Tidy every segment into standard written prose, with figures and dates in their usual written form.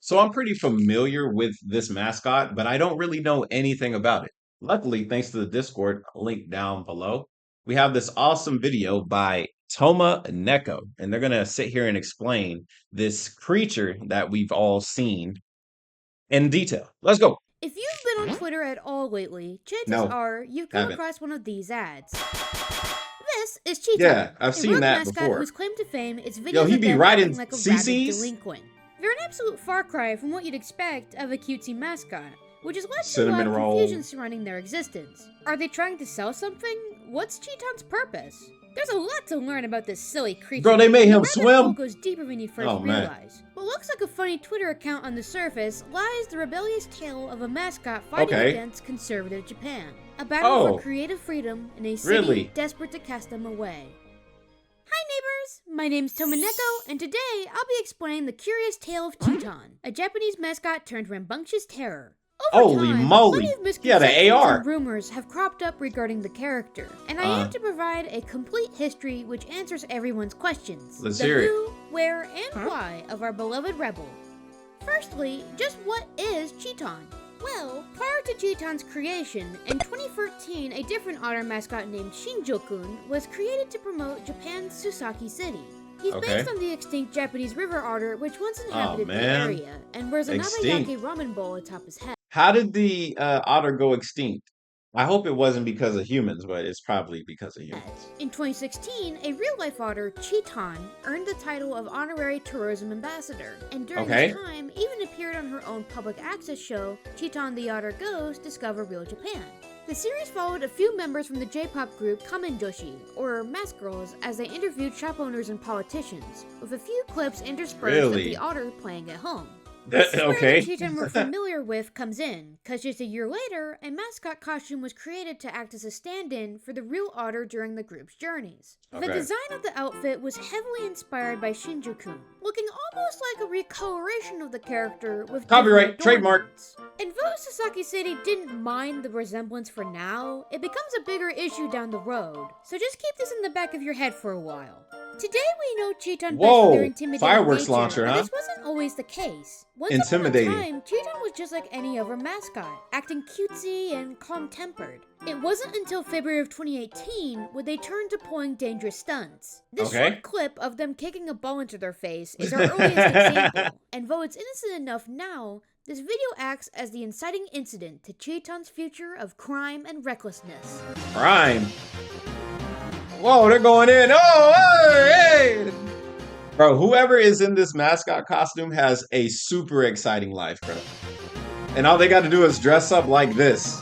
So I'm pretty familiar with this mascot, but I don't really know anything about it. Luckily, thanks to the Discord link down below, we have this awesome video by Toma Neko, and they're gonna sit here and explain this creature that we've all seen in detail. Let's go. If you've been on Twitter at all lately, chances No, are you've come haven't. across one of these ads. This is Chiitan, Yeah, I've a seen rogue that mascot before. whose claim to fame is Yo, videos he of be them riding acting like a rabid CCs. delinquent. They're an absolute far cry from what you'd expect of a cutesy mascot, which has led to a lot Cinnamon of roll. confusion surrounding their existence. Are they trying to sell something? What's Chiitan's purpose? There's a lot to learn about this silly Bro, creature, they made and the him rabbit hole swim. goes deeper than you first Oh man. realize. What looks like a funny Twitter account on the surface lies the rebellious tale of a mascot fighting Okay. against conservative Japan. A battle Oh, for creative freedom in a city really? desperate to cast them away. Hi neighbors, my name's Tomoneko, and today I'll be explaining the curious tale of Chiitan, a Japanese mascot turned rambunctious terror. Over Holy time, plenty moly. of He had an misconceptions AR. and rumors have cropped up regarding the character, and I aim to provide a complete history which answers everyone's questions. Let's The hear it. who, where, and why of our beloved rebel. Firstly, just what is Chiitan? Well, prior to Chiitan's creation, in 2013, a different otter mascot named Shinjo-kun was created to promote Japan's Susaki City. He's Okay. based on the extinct Japanese river otter which once Oh inhabited the man. area, and wears a Extinct. Nabayake ramen bowl atop his head. How did the otter go extinct? I hope it wasn't because of humans, but it's probably because of humans. In 2016, a real-life otter, Chiitan, earned the title of Honorary Tourism Ambassador, and during Okay. this time, even appeared on her own public access show, Chiitan the Otter Goes Discover Real Japan. The series followed a few members from the J-pop group Kamendoshi, or Mask Girls, as they interviewed shop owners and politicians, with a few clips interspersed of Really? the otter playing at home. This is where Okay. the Chiitan we're familiar with comes in, cause just a year later, a mascot costume was created to act as a stand-in for the real otter during the group's journeys. The Okay. design of the outfit was heavily inspired by Shinjuku, looking almost like a recoloration of the character with Copyright, different trademark. adornments. And though Sasaki City didn't mind the resemblance for now, it becomes a bigger issue down the road, so just keep this in the back of your head for a while. Today we know Chiitan best for their Whoa. intimidating Fireworks nature, launcher, but huh? this wasn't always the case. Once Intimidating. upon a time, Chiitan was just like any other mascot, acting cutesy and calm-tempered. It wasn't until February of 2018 when they turned to pulling dangerous stunts. This Okay. short clip of them kicking a ball into their face is our earliest example, and though it's innocent enough now, this video acts as the inciting incident to Chiitan's future of crime and recklessness. Crime. Whoa, they're going in. Oh, hey, hey. Bro, whoever is in this mascot costume has a super exciting life, bro. And all they got to do is dress up like this.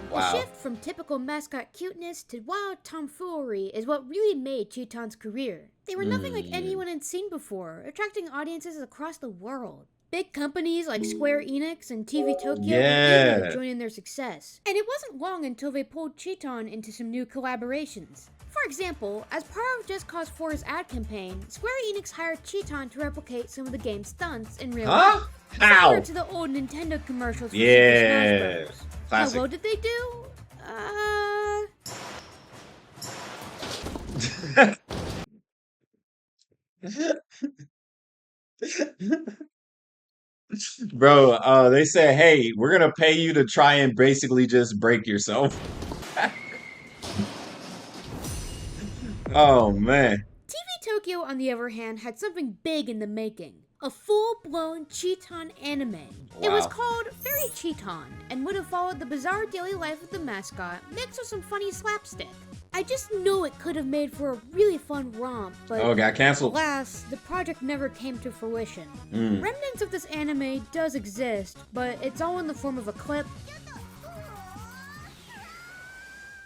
The Wow. shift from typical mascot cuteness to wild tomfoolery is what really made Chiitan's career. They were nothing like anyone had seen before, attracting audiences across the world. Big companies like Square Enix and TV Tokyo were eager Yeah. to join in their success. And it wasn't long until they pulled Chiitan into some new collaborations. For example, as part of Just Cause 4's ad campaign, Square Enix hired Chiitan to replicate some of the game's stunts in real Huh? life. How? Similar to the old Nintendo commercials for Super Yeah. Smash Bros. How Classic. well did they do? Bro, they said, hey, we're gonna pay you to try and basically just break yourself. Oh man. TV Tokyo, on the other hand, had something big in the making. A full-blown Chiitan anime. It was Wow. called Fairy Chiitan, and would have followed the bizarre daily life of the mascot, mixed with some funny slapstick. I just know it could have made for a really fun romp, but Oh, got canceled. alas, the project never came to fruition. Mm. Remnants of this anime does exist, but it's all in the form of a clip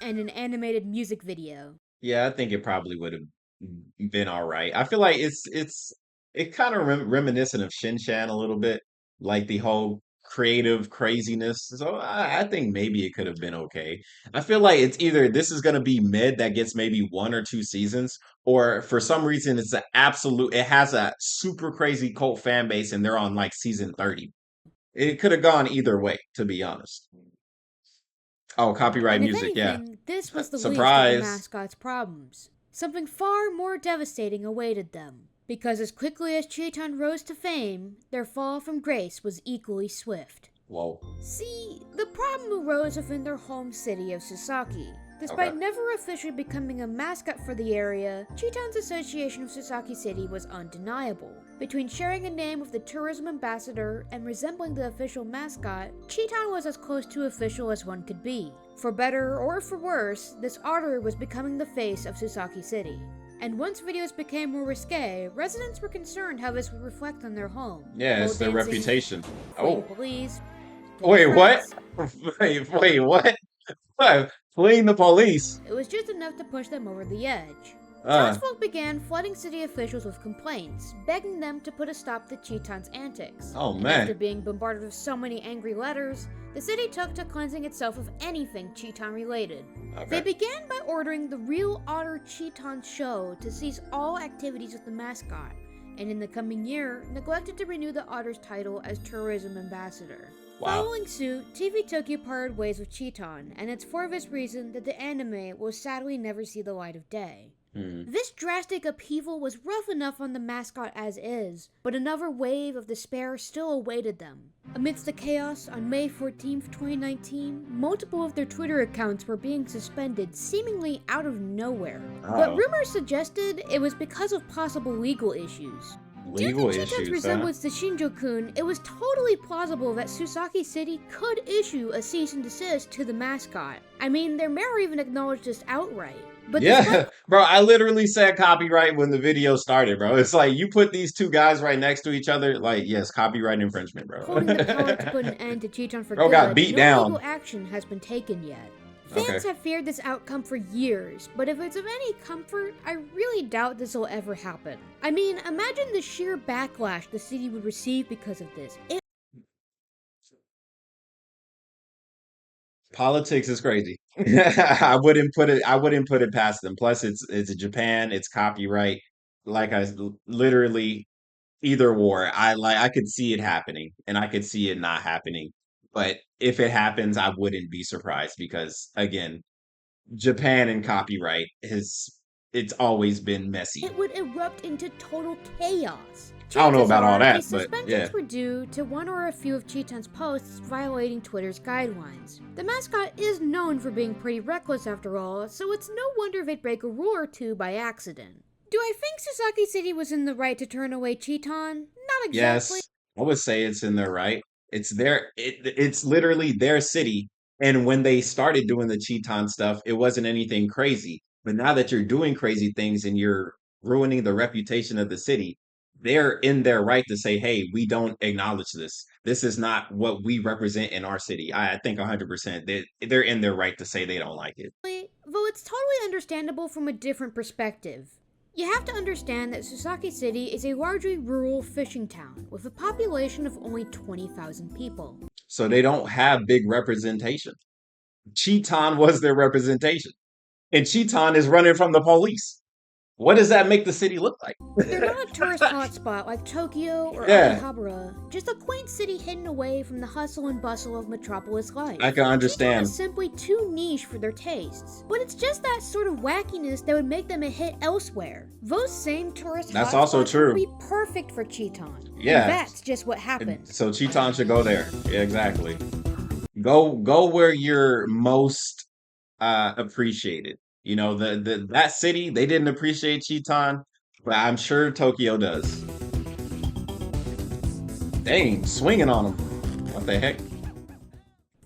and an animated music video. Yeah, I think it probably would have been all right. I feel like it kind of reminiscent of Shin-chan a little bit, like the whole creative craziness. So I think maybe it could have been okay. I feel like it's either this is gonna be mid that gets maybe 1 or 2 seasons, or for some reason it's an absolute. It has a super crazy cult fan base, and they're on like season 30. It could have gone either way, to be honest. Oh, copyright And if music, yeah. anything, this was the least of the Surprise. mascot's problems. Something far more devastating awaited them. Because as quickly as Chiitan rose to fame, their fall from grace was equally swift. Whoa. See, the problem arose within their home city of Sasaki. Despite never officially becoming a mascot for the area, Chiitan's association with Sasaki City was undeniable. Between sharing a name with the tourism ambassador and resembling the official mascot, Chiitan was as close to official as one could be. For better or for worse, this otter was becoming the face of Sasaki City. And once videos became more risque, residents were concerned how this would reflect on their home. Yeah, it's their reputation. Oh. Police, wait, what? Wait, what? What? Fleeing the police? It was just enough to push them over the edge. Townsfolk began flooding city officials with complaints, begging them to put a stop to Chiitan's antics. Oh, and man. After being bombarded with so many angry letters, the city took to cleansing itself of anything Chiitan related. They began by ordering the Real Otter Chiitan show to cease all activities with the mascot, and in the coming year, neglected to renew the otter's title as tourism ambassador. Wow. Following suit, TV Tokyo parted ways with Chiitan, and it's for this reason that the anime will sadly never see the light of day. This drastic upheaval was rough enough on the mascot as is, but another wave of despair still awaited them. Amidst the chaos, on May 14, 2019, multiple of their Twitter accounts were being suspended seemingly out of nowhere. But rumors suggested it was because of possible legal issues. Due to Chiitan's resemblance to Shinjo-kun, it was totally plausible that Sasaki City could issue a cease and desist to the mascot. I mean, their mayor even acknowledged this outright. But bro, I literally said copyright when the video started, bro. It's like you put these two guys right next to each other, like, yes, copyright infringement, bro. Holding the power to put an end to Chiitan for bro good, got beat down. No legal action has been taken yet. Fans have feared this outcome for years, but if it's of any comfort, I really doubt this will ever happen. I mean, imagine the sheer backlash the city would receive because of this. Politics is crazy. I wouldn't put it past them. Plus, it's Japan. It's copyright. Like literally either war. I could see it happening, and I could see it not happening. But if it happens, I wouldn't be surprised because again, Japan and copyright it's always been messy. It would erupt into total chaos. I don't know about all that, these but suspensions yeah. were due to one or a few of Chiitan's posts violating Twitter's guidelines. The mascot is known for being pretty reckless after all, so it's no wonder they'd break a rule or two by accident. Do I think Sasaki City was in the right to turn away Chiitan? Not exactly. Yes, I would say it's in their right. It's literally their city. And when they started doing the Chiitan stuff, it wasn't anything crazy. But now that you're doing crazy things and you're ruining the reputation of the city, they're in their right to say, hey, we don't acknowledge this. This is not what we represent in our city. I think 100% they're in their right to say they don't like it. Though it's totally understandable from a different perspective. You have to understand that Sasaki City is a largely rural fishing town with a population of only 20,000 people. So they don't have big representation. Chiitan was their representation. And Chiitan is running from the police. What does that make the city look like? They're not a tourist hotspot like Tokyo or Akihabara, just a quaint city hidden away from the hustle and bustle of metropolis life. I can understand. Chiitan is simply too niche for their tastes. But it's just that sort of wackiness that would make them a hit elsewhere. Those same tourist That's hotspots also true. would be perfect for Chiitan. Yeah. And that's just what happened. So Chiitan should go there. Yeah, exactly. Go where you're most appreciated. You know, that city, they didn't appreciate Chiitan, but I'm sure Tokyo does. Dang, swinging on them. What the heck?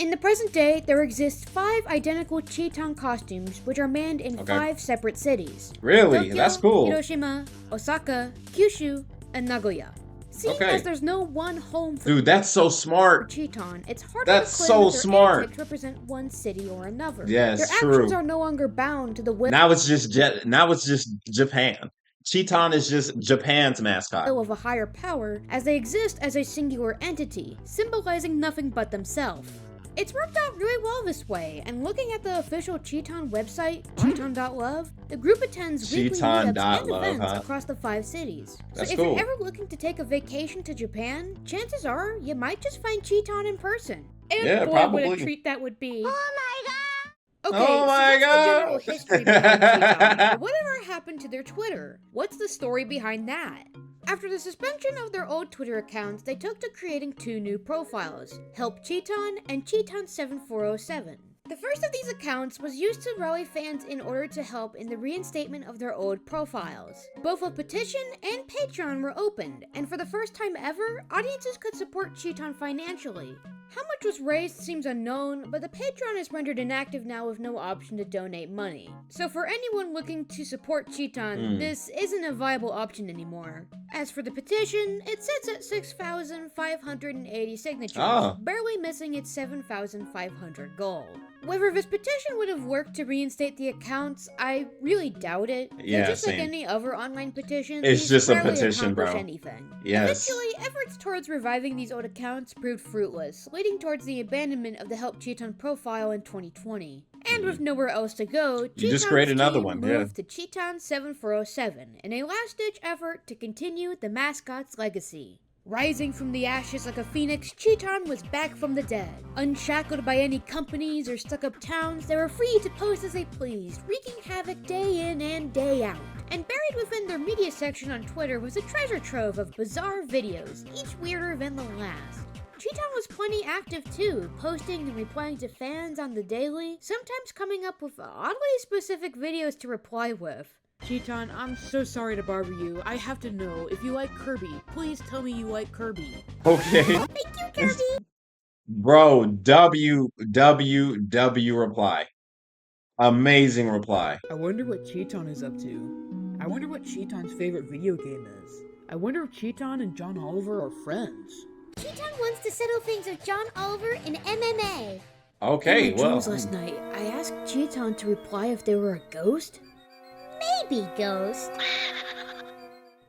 In the present day, there exist 5 identical Chiitan costumes which are manned in 5 separate cities. Really? Tokyo, That's cool. Hiroshima, Osaka, Kyushu, and Nagoya. Seeing as there's no one home for Dude, that's so smart. Chiitan, it's hard That's to claim so that their smart. antics represent one city or another. Yes, their true. actions are no longer bound to the will Now it's just Japan. Chiitan is just Japan's mascot. of a higher power, as they exist as a singular entity, symbolizing nothing but themselves. It's worked out really well this way, and looking at the official Chiitan website, Chiitan.love, the group attends weekly meetups and events across the 5 cities. So if you're ever looking to take a vacation to Japan, chances are you might just find Chiitan in person. And boy, what a treat that would be. Oh my god! Okay, Oh so my that's the general history behind Chiitan, god. but whatever happened to their Twitter? What's the story behind that? After the suspension of their old Twitter accounts, they took to creating two new profiles, Help Chiitan and Chiitan7407. The first of these accounts was used to rally fans in order to help in the reinstatement of their old profiles. Both a petition and Patreon were opened, and for the first time ever, audiences could support Chiitan financially. How much was raised seems unknown, but the Patreon is rendered inactive now with no option to donate money. So for anyone looking to support Chiitan, this isn't a viable option anymore. As for the petition, it sits at 6,580 signatures, Oh, barely missing its 7,500 goal. Whether this petition would have worked to reinstate the accounts, I really doubt it. They're yeah, just like same. any other online petition, It's these just a rarely petition, accomplish bro. anything. Yes. Eventually, efforts towards reviving these old accounts proved fruitless, leading towards the abandonment of the Help Chiitan profile in 2020. And with nowhere else to go, You just create Chiitan's another team one, yeah. moved to Chiitan7407 in a last-ditch effort to continue the Mascot's legacy. Rising from the ashes like a phoenix, Chiitan was back from the dead. Unshackled by any companies or stuck-up towns, they were free to post as they pleased, wreaking havoc day in and day out. And buried within their media section on Twitter was a treasure trove of bizarre videos, each weirder than the last. Chiitan was plenty active too, posting and replying to fans on the daily, sometimes coming up with oddly specific videos to reply with. Chiitan, I'm so sorry to bother you. I have to know, if you like Kirby, please tell me you like Kirby. Okay. Thank you, Kirby! Bro, W reply. Amazing reply. I wonder what Chiitan is up to. I wonder what Chiitan's favorite video game is. I wonder if Chiitan and John Oliver are friends. Chiitan wants to settle things with John Oliver in MMA. Okay, In my well. dreams last night, I asked Chiitan to reply if they were a ghost. Maybe Ghost.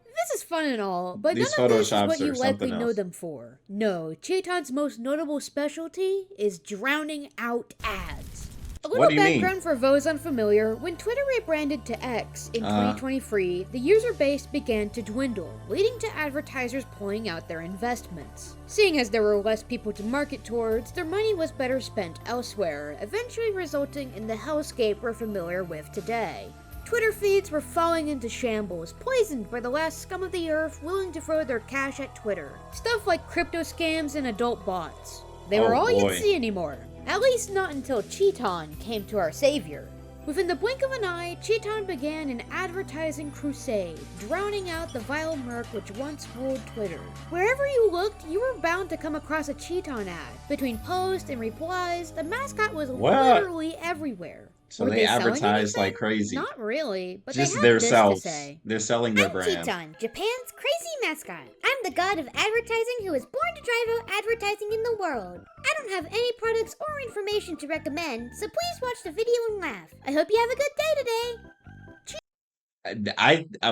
This is fun and all, but These none of this is photoshops what you are likely something know else. them for. No, Chiitan's most notable specialty is drowning out ads. A little What do you mean? background for those unfamiliar, when Twitter rebranded to X in 2023, the user base began to dwindle, leading to advertisers pulling out their investments. Seeing as there were less people to market towards, their money was better spent elsewhere, eventually resulting in the hellscape we're familiar with today. Twitter feeds were falling into shambles, poisoned by the last scum of the earth willing to throw their cash at Twitter. Stuff like crypto scams and adult bots. They were Oh, all boy. you'd see anymore. At least not until Chiitan came to our savior. Within the blink of an eye, Chiitan began an advertising crusade, drowning out the vile murk which once ruled Twitter. Wherever you looked, you were bound to come across a Chiitan ad. Between posts and replies, the mascot was What? literally everywhere. So Were they selling advertise like anything? crazy. Not really, but Just they their had this selves. to say. They're selling their I'm brand. Chiitan, Japan's crazy mascot. I'm the god of advertising who was born to drive out advertising in the world. I don't have any products or information to recommend, so please watch the video and laugh. I hope you have a good day today.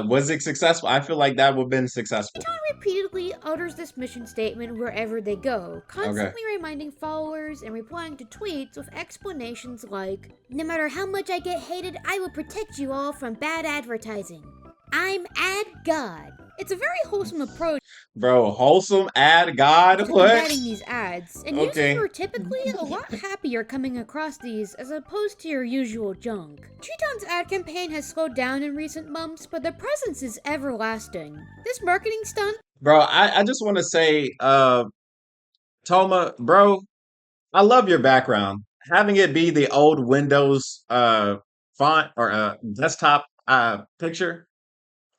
Was it successful? I feel like that would have been successful. Chiitan repeatedly utters this mission statement wherever they go, constantly reminding followers and replying to tweets with explanations like, No matter how much I get hated, I will protect you all from bad advertising. I'm Ad God. it's a very wholesome approach Bro, wholesome ad god? to What? combating these ads, and Okay. users are typically a lot happier coming across these as opposed to your usual junk. Chiitan's ad campaign has slowed down in recent months, but their presence is everlasting. This marketing stunt Bro, I just want to say, Toma, bro, I love your background. Having it be the old Windows font or desktop picture,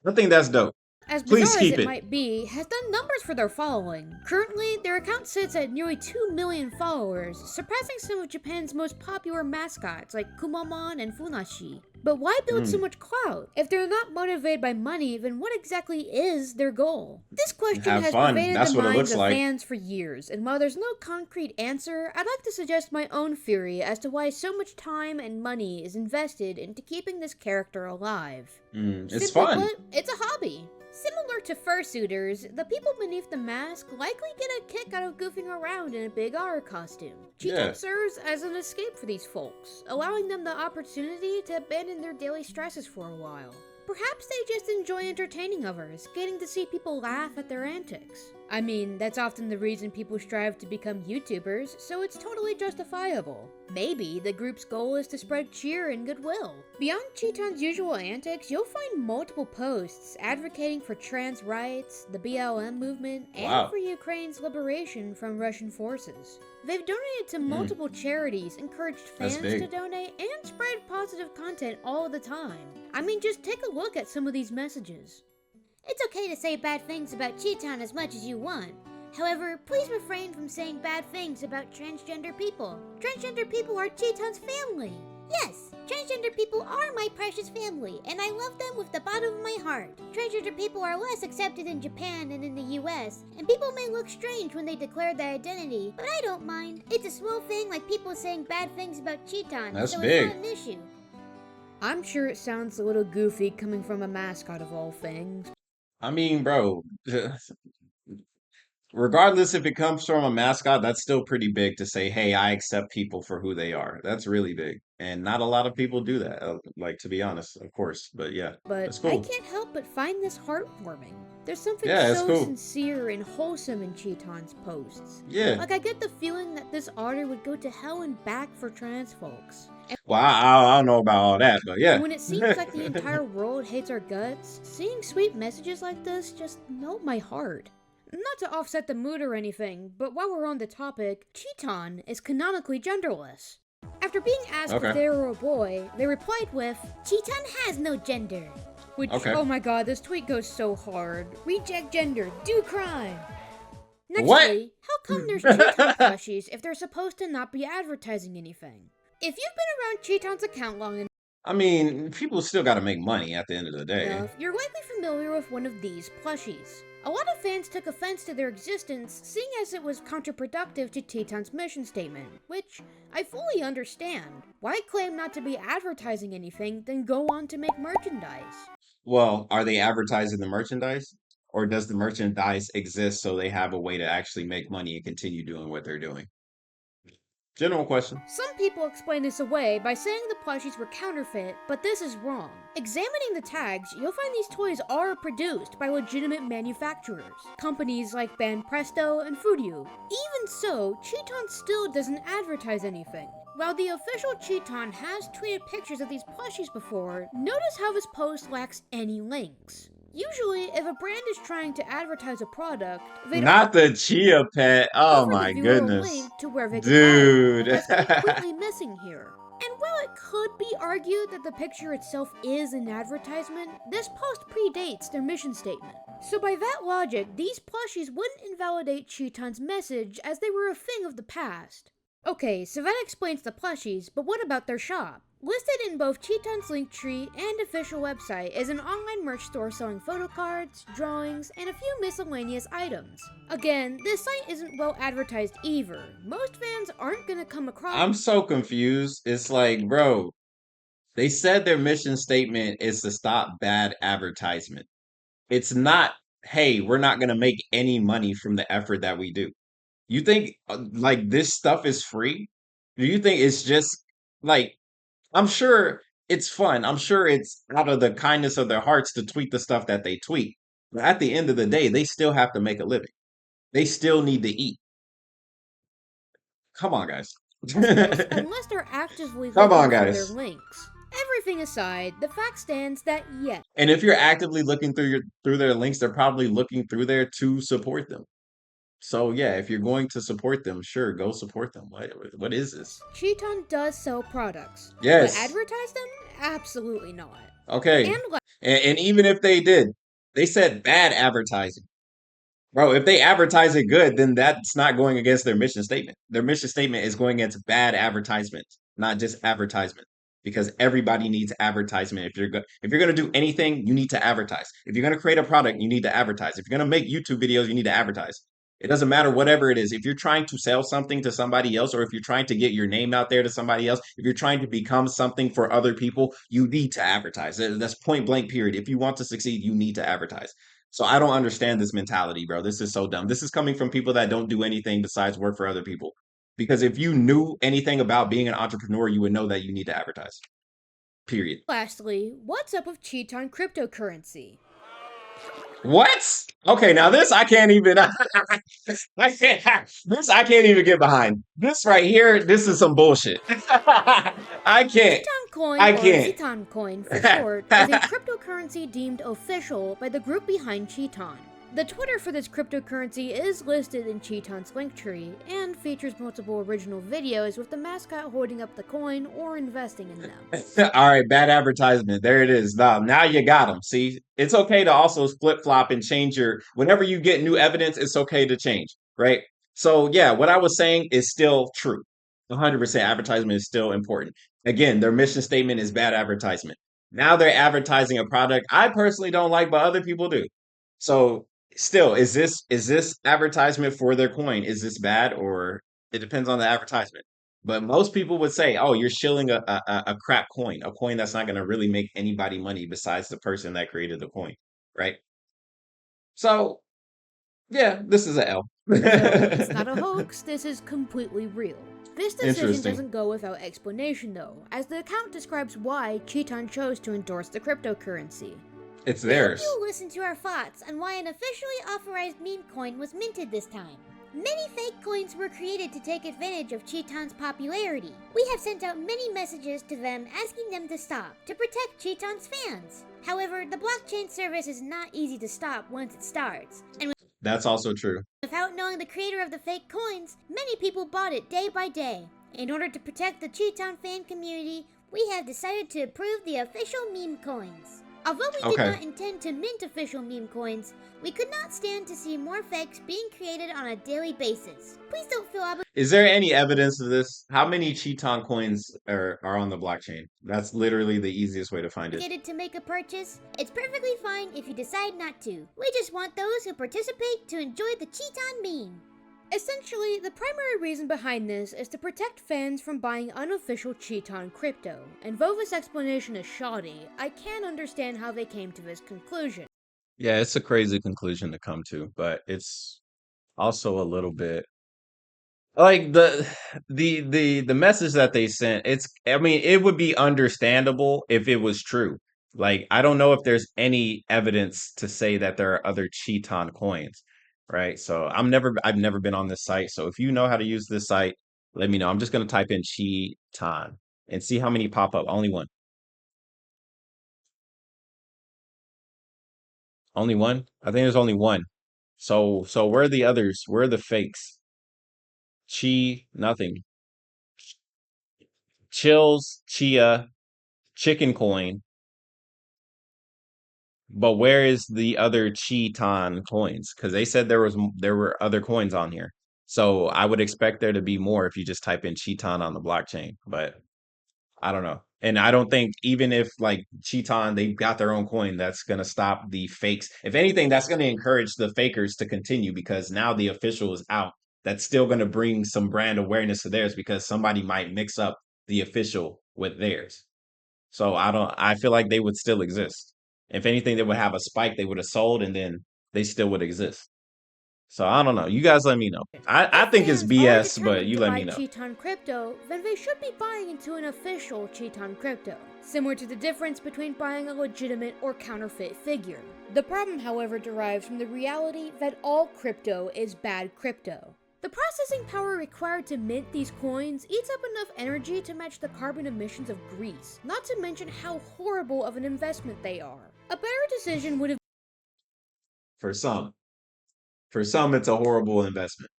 I think that's dope. as Please bizarre as keep it it. might be, has done numbers for their following. Currently, their account sits at nearly 2 million followers, surpassing some of Japan's most popular mascots like Kumamon and Funashi. But why build so much clout? If they're not motivated by money, then what exactly is their goal? This question Have has fun. pervaded That's the what it minds looks of like. fans for years, and while there's no concrete answer, I'd like to suggest my own theory as to why so much time and money is invested into keeping this character alive. It's Simply fun. put, it's a hobby. Similar to fursuiters, the people beneath the mask likely get a kick out of goofing around in a big R costume. Chiitan Yeah. serves as an escape for these folks, allowing them the opportunity to abandon their daily stresses for a while. Perhaps they just enjoy entertaining others, getting to see people laugh at their antics. I mean, that's often the reason people strive to become YouTubers, so it's totally justifiable. Maybe the group's goal is to spread cheer and goodwill. Beyond Chiitan's usual antics, you'll find multiple posts advocating for trans rights, the BLM movement, and Wow. for Ukraine's liberation from Russian forces. They've donated to multiple charities, encouraged That's fans big. to donate, and spread positive content all the time. I mean, just take a look at some of these messages. It's okay to say bad things about Chiitan as much as you want. However, please refrain from saying bad things about transgender people. Transgender people are Chiitan's family. Yes, transgender people are my precious family, and I love them with the bottom of my heart. Transgender people are less accepted in Japan and in the US, and people may look strange when they declare their identity, but I don't mind. It's a small thing like people saying bad things about Chiitan, That's so big. it's not an issue. I'm sure it sounds a little goofy coming from a mascot of all things. I mean, bro, regardless if it comes from a mascot, that's still pretty big to say, hey, I accept people for who they are. That's really big. And not a lot of people do that, like, to be honest, of course. But yeah, But that's I cool. can't help but find this heartwarming. There's something Yeah, it's so cool. sincere and wholesome in Chiitan's posts. Yeah. Like, I get the feeling that this author would go to hell and back for trans folks. Well, I don't know about all that, but yeah. And when it seems like the entire world hates our guts, seeing sweet messages like this just melt my heart. Not to offset the mood or anything, but while we're on the topic, Chiitan is canonically genderless. After being asked Okay. if they were a boy, they replied with, Chiitan has no gender. which, Okay. oh my god, this tweet goes so hard. Reject gender, do crime. What? Nextly, how come there's Chiitan plushies if they're supposed to not be advertising anything? If you've been around Chiitan's account long I mean, people still got to make money at the end of the day. enough, you're likely familiar with one of these plushies. A lot of fans took offense to their existence, seeing as it was counterproductive to Chiitan's mission statement, which I fully understand. Why claim not to be advertising anything, then go on to make merchandise? Well, are they advertising the merchandise? Or does the merchandise exist so they have a way to actually make money and continue doing what they're doing? General question. Some people explain this away by saying the plushies were counterfeit, but this is wrong. Examining the tags, you'll find these toys are produced by legitimate manufacturers, companies like Banpresto and Fudio. Even so, Chiitan still doesn't advertise anything. While the official Chiitan has tweeted pictures of these plushies before, notice how this post lacks any links. Usually, if a brand is trying to advertise a product, they don't Not the Chia Pet. Oh offer the my viewer a goodness. link to where they can Dude. buy it. That's completely missing here. And while it could be argued that the picture itself is an advertisement, this post predates their mission statement. So by that logic, these plushies wouldn't invalidate Chiitan's message as they were a thing of the past. Okay, so that explains the plushies, but what about their shop? Listed in both Chiitan's Linktree and official website is an online merch store selling photo cards, drawings, and a few miscellaneous items. Again, this site isn't well advertised either. Most fans aren't gonna come across I'm so confused. It's like, bro, they said their mission statement is to stop bad advertisement. It's not, hey, we're not going to make any money from the effort that we do. You think like this stuff is free? Do you think it's just like, I'm sure it's fun. I'm sure it's out of the kindness of their hearts to tweet the stuff that they tweet. But at the end of the day, they still have to make a living. They still need to eat. Come on, guys. posts unless they're actively Come on, looking for their guys. links. Everything aside, the fact stands that yes, And if you're actively looking through their links, they're probably looking through there to support them. So yeah, if you're going to support them, sure, go support them. What is this? Chiitan does sell products. But Yes. advertise them? Absolutely not. Okay. And And even if they did, they said bad advertising. Bro, if they advertise it good, then that's not going against their mission statement. Their mission statement is going against bad advertisement, not just advertisement. Because everybody needs advertisement. If you're gonna do anything, you need to advertise. If you're gonna create a product, you need to advertise. If you're gonna make YouTube videos, you need to advertise. It doesn't matter whatever it is. If you're trying to sell something to somebody else, or if you're trying to get your name out there to somebody else, if you're trying to become something for other people, you need to advertise. That's point blank period. If you want to succeed, you need to advertise. So I don't understand this mentality, bro. This is so dumb. This is coming from people that don't do anything besides work for other people. Because if you knew anything about being an entrepreneur, you would know that you need to advertise. Period. lastly, what's up with Chiitan cryptocurrency? What? Okay, now this I can't even. I can't. This I can't even get behind. This right here. This is some bullshit. I can't. Chiitan coin, I or can't. Chiitan coin for short, is a cryptocurrency deemed official by the group behind Chiitan. The Twitter for this cryptocurrency is listed in Chiitan's link tree and features multiple original videos with the mascot holding up the coin or investing in them. All right, bad advertisement. There it is. Now you got them. See, it's okay to also flip flop and change your. Whenever you get new evidence, it's okay to change, right? So yeah, what I was saying is still true. 100% advertisement is still important. Again, their mission statement is bad advertisement. Now they're advertising a product I personally don't like, but other people do. So still, is this advertisement for their coin? Is this bad, or it depends on the advertisement? But most people would say, "Oh, you're shilling a crap coin, a coin that's not going to really make anybody money besides the person that created the coin, right?" So yeah, this is a L. So it's not a hoax, this is completely real. This decision Interesting. doesn't go without explanation though, as the account describes why Chiitan chose to endorse the cryptocurrency. It's We hope theirs. you'll listen to our thoughts on why an officially authorized meme coin was minted this time. Many fake coins were created to take advantage of Chiitan's popularity. We have sent out many messages to them asking them to stop, to protect Chiitan's fans. However, the blockchain service is not easy to stop once it starts, and That's also true. without knowing the creator of the fake coins, many people bought it day by day. In order to protect the Chiitan fan community, we have decided to approve the official meme coins. Although we did Okay. not intend to mint official meme coins, we could not stand to see more fakes being created on a daily basis. Please don't feel Is there any evidence of this? How many Chiitan coins are on the blockchain? That's literally the easiest way to find it. obligated to make a purchase. It's perfectly fine if you decide not to. We just want those who participate to enjoy the Chiitan meme. Essentially, the primary reason behind this is to protect fans from buying unofficial Chiitan crypto, and though this explanation is shoddy, I can understand how they came to this conclusion. Yeah, it's a crazy conclusion to come to, but it's also a little bit like the message that they sent. It's, I mean, it would be understandable if it was true. Like, I don't know if there's any evidence to say that there are other Chiitan coins, right? So I've never been on this site. So if you know how to use this site, let me know. I'm just gonna type in Chiitan and see how many pop up. Only one. Only one? I think there's only one. So where are the others? Where are the fakes? Chi, nothing. Chills, Chia, Chicken Coin. But where is the other Chiitan coins? Because they said there were other coins on here. So I would expect there to be more if you just type in Chiitan on the blockchain. But I don't know. And I don't think even if like Chiitan, they've got their own coin, that's gonna stop the fakes. If anything, that's gonna encourage the fakers to continue because now the official is out. That's still gonna bring some brand awareness to theirs because somebody might mix up the official with theirs. So I feel like they would still exist. If anything, they would have a spike, they would have sold and then they still would exist. So I don't know. You guys let me know. I If think it's fans are BS, but determined you to let buy me know. Chiitan crypto, then they should be buying into an official Chiitan crypto, similar to the difference between buying a legitimate or counterfeit figure. The problem, however, derives from the reality that all crypto is bad crypto. The processing power required to mint these coins eats up enough energy to match the carbon emissions of Greece, not to mention how horrible of an investment they are. A better decision would have For some. For some, it's a horrible investment.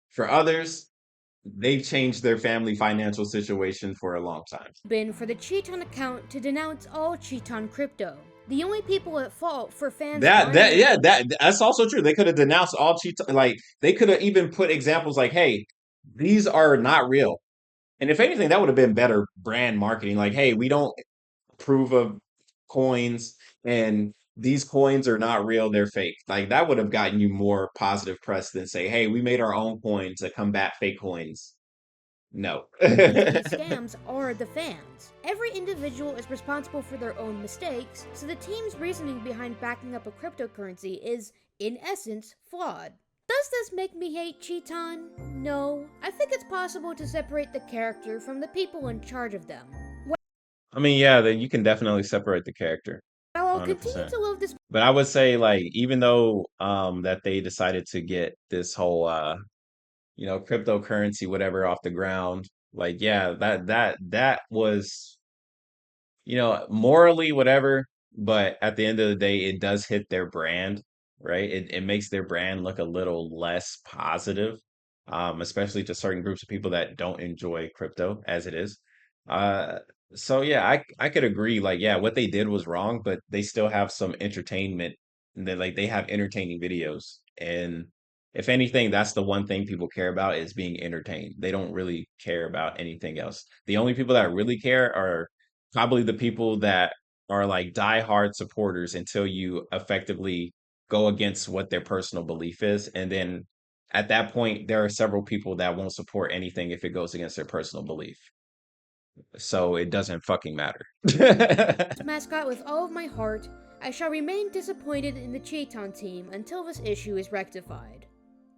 For others, they've changed their family financial situation for a long time. been for the Chiitan account to denounce all Chiitan crypto. The only people at fault for fans buying Yeah, that's also true. They could have denounced all cheat. Like they could have even put examples like, "Hey, these are not real." And if anything, that would have been better brand marketing. Like, "Hey, we don't approve of coins, and these coins are not real; they're fake." Like that would have gotten you more positive press than say, "Hey, we made our own coins to combat fake coins." No. these scams are the fans. Every individual is responsible for their own mistakes, so the team's reasoning behind backing up a cryptocurrency is, in essence, flawed. Does this make me hate Chiitan? No. I think it's possible to separate the character from the people in charge of them. I mean, yeah, then you can definitely separate the character. While Overall, continue 100%. to love this. But I would say like even though that they decided to get this whole cryptocurrency whatever off the ground, like yeah, that was morally, whatever, but at the end of the day, it does hit their brand, right? It makes their brand look a little less positive, especially to certain groups of people that don't enjoy crypto as it is. Uh, so yeah, I could agree, like, yeah, what they did was wrong, but they still have some entertainment, and they have entertaining videos. And if anything, that's the one thing people care about is being entertained. They don't really care about anything else. The only people that really care are probably the people that are like diehard supporters until you effectively go against what their personal belief is. And then at that point, there are several people that won't support anything if it goes against their personal belief. So it doesn't fucking matter. Mascot with all of my heart. I shall remain disappointed in the Chiitan team until this issue is rectified.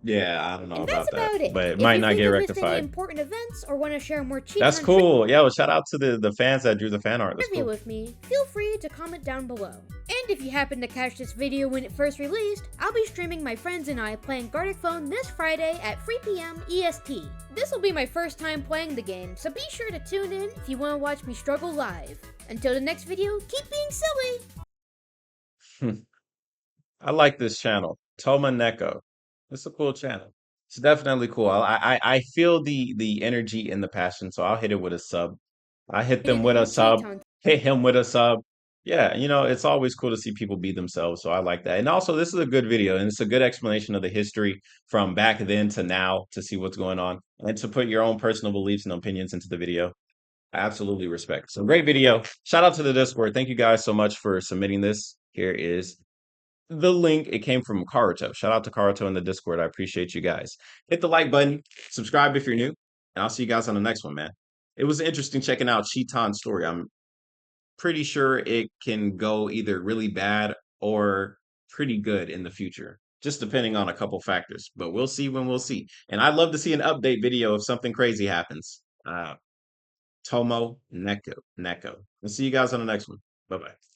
Yeah, I don't know And that's about that, about it. but it If might you not think get I've missed any rectified. important events or want to share more That's Chiitan cool. Yeah, well, shout out to the fans that drew the fan art. That's trivia cool. with me, feel free to comment down below. And if you happen to catch this video when it first released, I'll be streaming my friends and I playing Gartic Phone this Friday at 3 p.m. EST. This will be my first time playing the game, so be sure to tune in if you want to watch me struggle live. Until the next video, keep being silly! I like this channel, Toma Neko. It's a cool channel. It's definitely cool. I feel the energy and the passion, so I'll hit it with a sub. I hit them with In a the sub, Chiitan hit him with a sub. Yeah, it's always cool to see people be themselves, so I like that. And also, this is a good video, and it's a good explanation of the history from back then to now to see what's going on and to put your own personal beliefs and opinions into the video. I absolutely respect. So great video. Shout out to the Discord. Thank you guys so much for submitting this. Here is the link. It came from Karuto. Shout out to Karuto in the Discord. I appreciate you guys. Hit the like button, subscribe if you're new, and I'll see you guys on the next one, man. It was interesting checking out Chiitan's story. I'm pretty sure it can go either really bad or pretty good in the future, just depending on a couple factors. But we'll see when we'll see. And I'd love to see an update video if something crazy happens. Tomo Neko. I'll see you guys on the next one. Bye bye.